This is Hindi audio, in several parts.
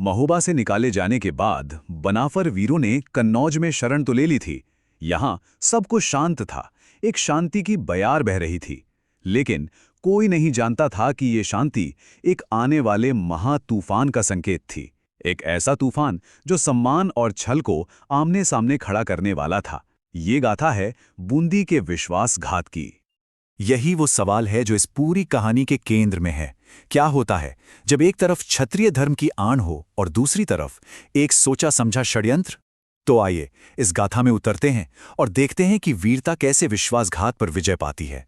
महोबा से निकाले जाने के बाद बनाफर वीरों ने कन्नौज में शरण तो ले ली थी। यहाँ सब कुछ शांत था, एक शांति की बयार बह रही थी। लेकिन कोई नहीं जानता था कि ये शांति एक आने वाले महातूफान का संकेत थी। एक ऐसा तूफान जो सम्मान और छल को आमने सामने खड़ा करने वाला था। ये गाथा है बूंदी के विश्वासघात की। यही वो सवाल है जो इस पूरी कहानी के केंद्र में है। क्या होता है जब एक तरफ क्षत्रिय धर्म की आण हो और दूसरी तरफ एक सोचा समझा षड्यंत्र? तो आइए इस गाथा में उतरते हैं और देखते हैं कि वीरता कैसे विश्वासघात पर विजय पाती है।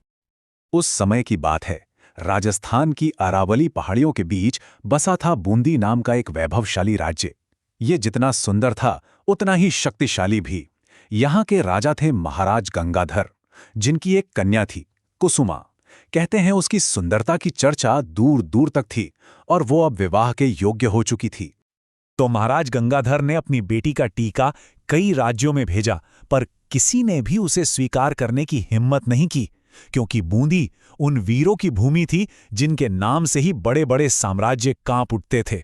उस समय की बात है, राजस्थान की अरावली पहाड़ियों के बीच बसा था बूंदी नाम का एक वैभवशाली राज्य। ये जितना सुंदर था उतना ही शक्तिशाली भी। यहाँ के राजा थे महाराज गंगाधर, जिनकी एक कन्या थी कुसुमा। कहते हैं उसकी सुंदरता की चर्चा दूर दूर तक थी और वो अब विवाह के योग्य हो चुकी थी। तो महाराज गंगाधर ने अपनी बेटी का टीका कई राज्यों में भेजा, पर किसी ने भी उसे स्वीकार करने की हिम्मत नहीं की, क्योंकि बूंदी उन वीरों की भूमि थी जिनके नाम से ही बड़े बड़े साम्राज्य कांप उठते थे।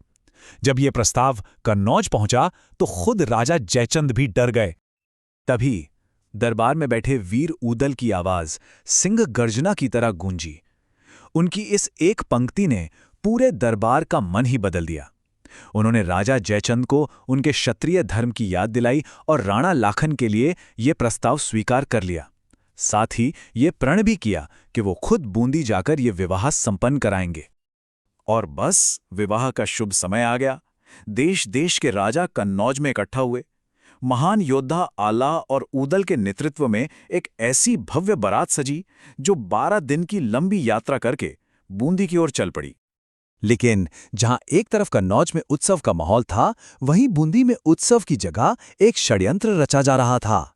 जब ये प्रस्ताव कन्नौज पहुंचा तो खुद राजा जयचंद भी डर गए। तभी दरबार में बैठे वीर ऊदल की आवाज सिंह गर्जना की तरह गूंजी। उनकी इस एक पंक्ति ने पूरे दरबार का मन ही बदल दिया। उन्होंने राजा जयचंद को उनके क्षत्रिय धर्म की याद दिलाई और राणा लाखन के लिए यह प्रस्ताव स्वीकार कर लिया। साथ ही ये प्रण भी किया कि वो खुद बूंदी जाकर ये विवाह संपन्न कराएंगे। और बस विवाह का शुभ समय आ गया। देश देश के राजा कन्नौज में इकट्ठा हुए। महान योद्धा आला और ऊदल के नेतृत्व में एक ऐसी भव्य बारात सजी जो 12 दिन की लंबी यात्रा करके बूंदी की ओर चल पड़ी। लेकिन जहां एक तरफ कन्नौज में उत्सव का माहौल था, वहीं बूंदी में उत्सव की जगह एक षड्यंत्र रचा जा रहा था।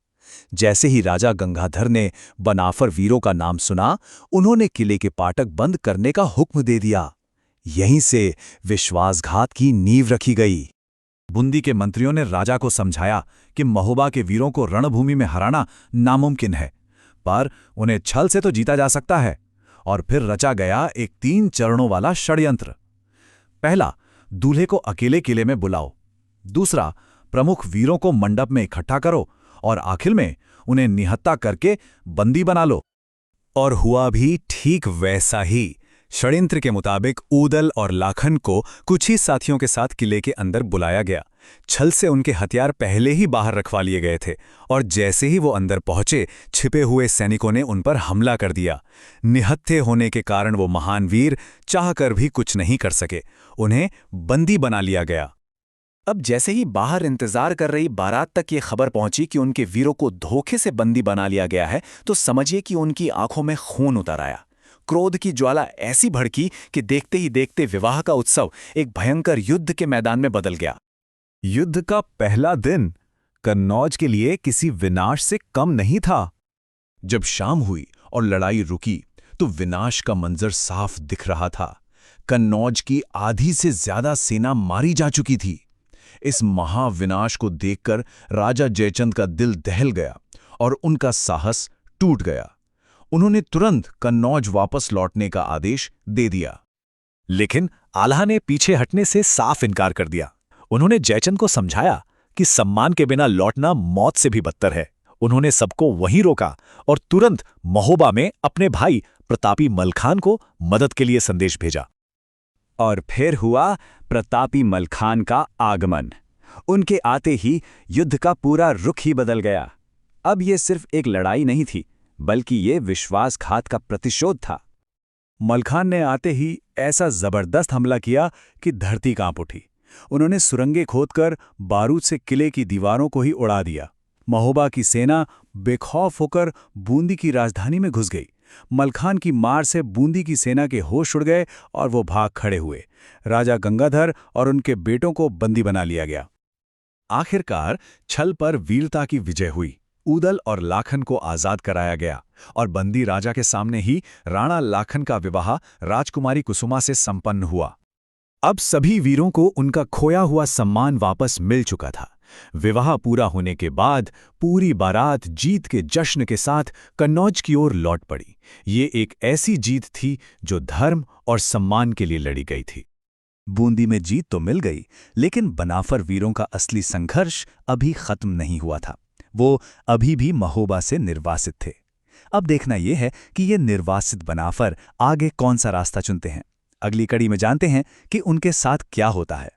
जैसे ही राजा गंगाधर ने बनाफर वीरों का नाम सुना, उन्होंने किले के फाटक बंद करने का हुक्म दे दिया। यहीं से विश्वासघात की नींव रखी गई। बूंदी के मंत्रियों ने राजा को समझाया कि महोबा के वीरों को रणभूमि में हराना नामुमकिन है, पर उन्हें छल से तो जीता जा सकता है। और फिर रचा गया एक 3 चरणों वाला षड्यंत्र। पहला, दूल्हे को अकेले किले में बुलाओ। दूसरा, प्रमुख वीरों को मंडप में इकट्ठा करो और आखिर में उन्हें निहत्था करके बंदी बना लो। और हुआ भी ठीक वैसा ही। षड्यंत्र के मुताबिक ऊदल और लाखन को कुछ ही साथियों के साथ किले के अंदर बुलाया गया। छल से उनके हथियार पहले ही बाहर रखवा लिए गए थे और जैसे ही वो अंदर पहुंचे, छिपे हुए सैनिकों ने उन पर हमला कर दिया। निहत्थे होने के कारण वो महान वीर चाहकर भी कुछ नहीं कर सके। उन्हें बंदी बना लिया गया। अब जैसे ही बाहर इंतजार कर रही बारात तक ये खबर पहुंची कि उनके वीरों को धोखे से बंदी बना लिया गया है, तो समझिए कि उनकी आंखों में खून उतर आया। क्रोध की ज्वाला ऐसी भड़की कि देखते ही देखते विवाह का उत्सव एक भयंकर युद्ध के मैदान में बदल गया। युद्ध का पहला दिन कन्नौज के लिए किसी विनाश से कम नहीं था। जब शाम हुई और लड़ाई रुकी तो विनाश का मंजर साफ दिख रहा था। कन्नौज की आधी से ज्यादा सेना मारी जा चुकी थी। इस महाविनाश को देखकर राजा जयचंद का दिल दहल गया और उनका साहस टूट गया। उन्होंने तुरंत कन्नौज वापस लौटने का आदेश दे दिया। लेकिन आल्हा ने पीछे हटने से साफ इनकार कर दिया। उन्होंने जयचंद को समझाया कि सम्मान के बिना लौटना मौत से भी बदतर है। उन्होंने सबको वहीं रोका और तुरंत महोबा में अपने भाई प्रतापी मलखान को मदद के लिए संदेश भेजा। और फिर हुआ प्रतापी मलखान का आगमन। उनके आते ही युद्ध का पूरा रुख ही बदल गया। अब ये सिर्फ एक लड़ाई नहीं थी, बल्कि ये विश्वासघात का प्रतिशोध था। मलखान ने आते ही ऐसा जबरदस्त हमला किया कि धरती कांप उठी। उन्होंने सुरंगें खोदकर बारूद से किले की दीवारों को ही उड़ा दिया। महोबा की सेना बेखौफ होकर बूंदी की राजधानी में घुस गई। मलखान की मार से बूंदी की सेना के होश उड़ गए और वो भाग खड़े हुए। राजा गंगाधर और उनके बेटों को बंदी बना लिया गया। आखिरकार छल पर वीरता की विजय हुई। ऊदल और लाखन को आजाद कराया गया और बंदी राजा के सामने ही राणा लाखन का विवाह राजकुमारी कुसुमा से संपन्न हुआ। अब सभी वीरों को उनका खोया हुआ सम्मान वापस मिल चुका था। विवाह पूरा होने के बाद पूरी बारात जीत के जश्न के साथ कन्नौज की ओर लौट पड़ी। ये एक ऐसी जीत थी जो धर्म और सम्मान के लिए लड़ी गई थी। बूंदी में जीत तो मिल गई, लेकिन बनाफर वीरों का असली संघर्ष अभी खत्म नहीं हुआ था। वो अभी भी महोबा से निर्वासित थे। अब देखना यह है कि ये निर्वासित बनाफर आगे कौन सा रास्ता चुनते हैं। अगली कड़ी में जानते हैं कि उनके साथ क्या होता है।